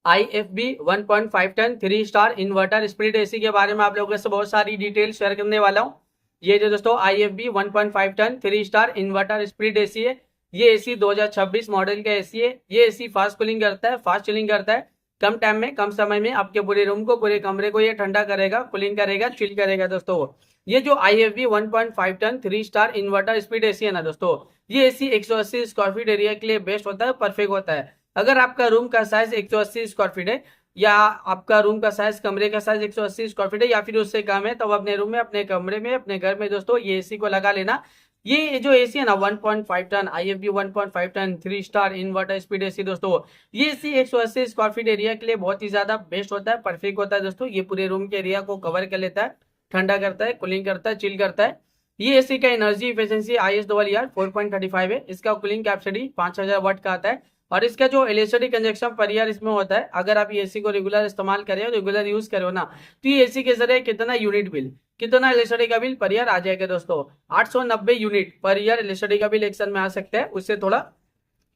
IFB 1.5 ton 3 star inverter split AC के बारे में आप लोगों से बहुत सारी डिटेल शेयर करने वाला हूँ। ये जो दोस्तों IFB 1.5 ton 3 star inverter split AC है। ये एसी 2026 मॉडल का एसी है। ये एसी फास्ट कूलिंग करता है, फास्ट चिलिंग करता है। कम टाइम में, कम समय में आपके पूरे रूम को, पूरे कमरे को ये ठंडा करेगा, कूलिंग करेगा, चिल करेगा दोस्तों। ये जो IFB 1.5 ton 3 star inverter split AC है ना दोस्तों, ये एसी 180 स्क्वायर फीट एरिया के लिए बेस्ट होता है, परफेक्ट होता है। अगर आपका रूम का साइज 180 स्क्वायर फीट है, या आपका रूम का साइज, कमरे का साइज 180 स्क्वायर फीट है या फिर उससे कम है, तो अपने रूम में, अपने कमरे में, अपने घर में दोस्तों ये एसी को लगा लेना। ये जो एसी है ना 1.5 ton IFB 1.5 ton 3 star inverter speed AC दोस्तों, ये एसी 180 स्क्वायर फीट एरिया के लिए बहुत ही ज्यादा बेस्ट होता है, परफेक्ट होता है दोस्तों। ये पूरे रूम के एरिया को कवर कर लेता है, ठंडा करता है, कूलिंग करता है, चिल करता है। ये एसी का एनर्जी इफिशिएंसी ISRR 4.35 है। इसका कूलिंग कैपेसिटी 5000 वाट का आता है। और इसका जो इलेक्ट्रिसिटी कंजप्शन पर ईयर इसमें होता है, अगर आप ये एसी को रेगुलर इस्तेमाल करें, रेगुलर यूज करो ना, तो ये एसी के जरिए कितना यूनिट बिल, कितना इलेक्ट्रिसिटी का बिल पर ईयर आ जाएगा दोस्तों। 890 यूनिट पर ईयर इलेक्ट्रिसिटी का बिल एक्शन में आ सकता है। उससे थोड़ा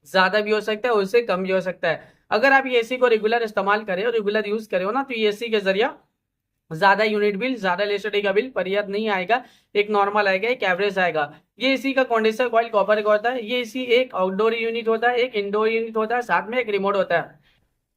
ज्यादा भी हो सकता है, उससे कम भी हो सकता है। अगर आप ये एसी को रेगुलर इस्तेमाल करें और रेगुलर यूज करें ना, तो ये एसी के जरिए ज्यादा यूनिट बिल, ज्यादा इलेक्ट्रिसिटी का बिल पर ईयर नहीं आएगा। एक नॉर्मल आएगा, एक एवरेज आएगा। ये एसी का कंडेंसर कॉइल कॉपर का होता है। ये एसी एक आउटडोर यूनिट होता है, एक इंडोर यूनिट होता है, साथ में एक रिमोट होता है।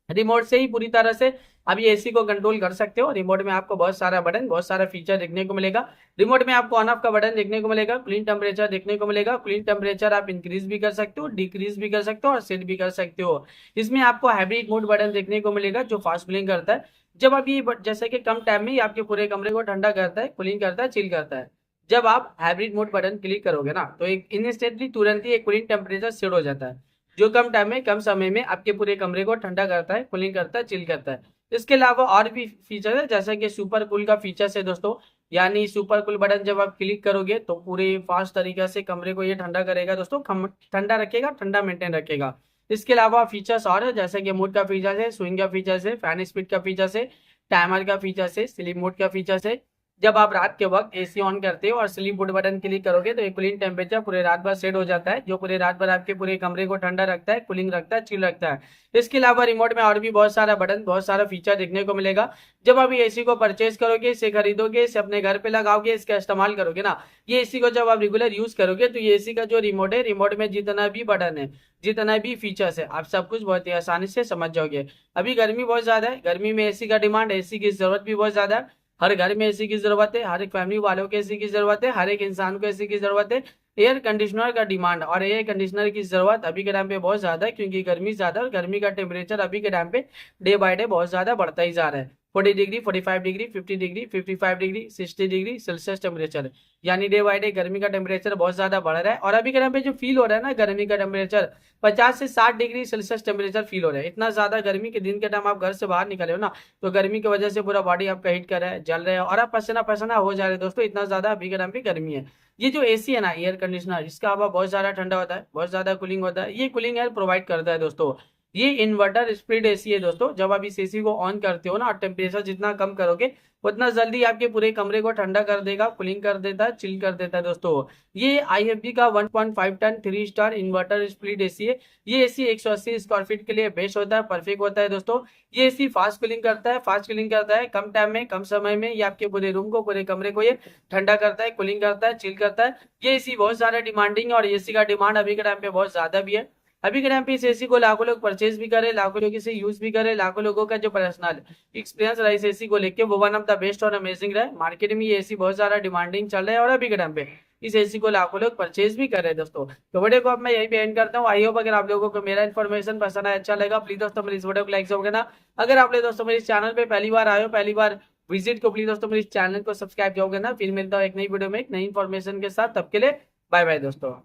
रिमोट से ही पूरी तरह से आप ये एसी को कंट्रोल कर सकते हो। रिमोट में आपको बहुत सारा बटन, बहुत सारा फीचर देखने को मिलेगा। रिमोट में आपको ऑन ऑफ का बटन देखने को मिलेगा, क्लीन टेम्परेचर देखने को मिलेगा। क्लीन टेम्परेचर आप इंक्रीज भी कर सकते हो, डिक्रीज भी कर सकते हो और सेट भी कर सकते हो। इसमें आपको हाइब्रिड मोड बटन देखने को मिलेगा जो फास्ट कूलिंग करता है। जब आप ये जैसे कि कम टाइम में ही आपके पूरे कमरे को ठंडा करता है, कूलिंग करता है, चिल करता है। जब आप हाइब्रिड मोड बटन क्लिक करोगे ना, तो एक इंस्टेंटली, तुरंत ही एक कूलिंग टेम्परेचर सेट हो जाता है, जो कम टाइम में, कम समय में आपके पूरे कमरे को ठंडा करता है, कूलिंग करता है, चिल करता है। इसके अलावा और भी फीचर है, जैसे कि सुपर कूल का फीचर है दोस्तों। यानी सुपर कूल बटन जब आप क्लिक करोगे तो पूरे फास्ट तरीके से कमरे को ये ठंडा करेगा दोस्तों, ठंडा रखेगा, ठंडा मेंटेन रखेगा। इसके अलावा फीचर्स और है, जैसे कि मोड का फीचर है, स्विंग का फीचर है, फैन स्पीड का फीचर है, टाइमर का फीचर है, स्लीप मोड का फीचर है। जब आप रात के वक्त एसी ऑन करते हो और स्लीप मोड बटन क्लिक करोगे, तो एक कूलिंग टेम्परेचर पूरे रात भर सेट हो जाता है, जो पूरे रात भर आपके पूरे कमरे को ठंडा रखता है, कूलिंग रखता है, चिल रखता है। इसके अलावा रिमोट में और भी बहुत सारा बटन, बहुत सारा फीचर देखने को मिलेगा। जब आप ये एसी को परचेज करोगे, इसे खरीदोगे, इसे अपने घर पे लगाओगे, इसका इस्तेमाल करोगे ना, ये एसी को जब आप रेगुलर यूज करोगे, तो ये एसी का जो रिमोट है, रिमोट में जितना भी बटन है, जितना भी फीचर्स है, आप सब कुछ बहुत ही आसानी से समझ जाओगे। अभी गर्मी बहुत ज्यादा है, गर्मी में एसी का डिमांड, एसी की जरूरत भी बहुत ज्यादा है। हर घर में एसी की जरूरत है, हर एक फैमिली वालों को एसी की जरूरत है, हर एक इंसान को एसी की जरूरत है। एयर कंडीशनर का डिमांड और एयर कंडीशनर की जरूरत अभी के टाइम पे बहुत ज्यादा है, क्योंकि गर्मी ज्यादा है और गर्मी का टेम्परेचर अभी के टाइम पे डे बाय डे बहुत ज्यादा बढ़ता ही जा रहा है। 40 degree, 45 degree, 50 degree, 55 degree, 60 degree Celsius temperature, यानी डे बाय डे गर्मी का टेम्परेचर बहुत ज्यादा बढ़ रहा है। और अभी के टाइम पे जो फील हो रहा है ना गर्मी का टेम्परेचर, 50 से 60 डिग्री सेल्सियस टेम्परेचर फील हो रहा है। इतना ज्यादा गर्मी के दिन के टाइम आप घर से बाहर निकले हो ना, तो गर्मी की वजह से पूरा बॉडी आपका हीट कर रहा है, जल रहा है और आप पसीना पसीना हो जा रहे हैं दोस्तों। इतना ज्यादा अभी के टाइम पे गर्मी है। ये जो एसी है ना, एयर कंडीशनर, इसका हवा बहुत ज्यादा ठंडा होता है, बहुत ज्यादा कूलिंग होता है। ये कूलिंग एयर प्रोवाइड करता है दोस्तों। ये इन्वर्टर स्प्लिट एसी है दोस्तों। जब आप इस एसी को ऑन करते हो ना, टेम्परेचर जितना कम करोगे, उतना जल्दी आपके पूरे कमरे को ठंडा कर देगा, कूलिंग कर देता है, चिल कर देता है दोस्तों। ये IFB का 1.5 ton 3 star inverter split AC है। ये एसी 180 स्क्वायर फीट के लिए बेस्ट होता है, परफेक्ट होता है दोस्तों। ये एसी फास्ट कूलिंग करता है, फास्ट कूलिंग करता है, कम टाइम में, कम समय में ये आपके पूरे रूम को, पूरे कमरे को ये ठंडा करता है, कूलिंग करता है, चिल करता है। ये एसी बहुत ज्यादा डिमांडिंग, और एसी का डिमांड अभी के टाइम पे बहुत ज्यादा भी है। अभी के टाइम पे इस एसी को लाखों लोग परचेज भी करे, लाखों लोग इसे यूज भी करे, लाखों लोगों का जो पर्सनल एक्सपीरियंस रहा इस एसी को लेके, वो वन ऑफ द बेस्ट और अमेजिंग रहा है। मार्केट में ये एसी बहुत ज्यादा डिमांडिंग चल रहा है, और अभी के टाइम पे इस एसी को लाखों लोग परचेज भी कर रहे हैं दोस्तों। तो वीडियो को अब मैं यही पे एंड करता हूँ। आई होप अगर आप लोगों को मेरा इन्फॉर्मेशन पसंद आया, अच्छा लगा, प्लीज दोस्तों मेरी इस वीडियो को लाइक जरूर करना। अगर आप लोग दोस्तों मेरे चैनल पे पहली बार आए हो, पहली बार विजिट को, प्लीज दोस्तों मेरे चैनल को सब्सक्राइब जरूर करना। फिर मिलता हूँ एक नई वीडियो में एक नई इन्फॉर्मेशन के साथ, तब के लिए बाय बाय दोस्तों।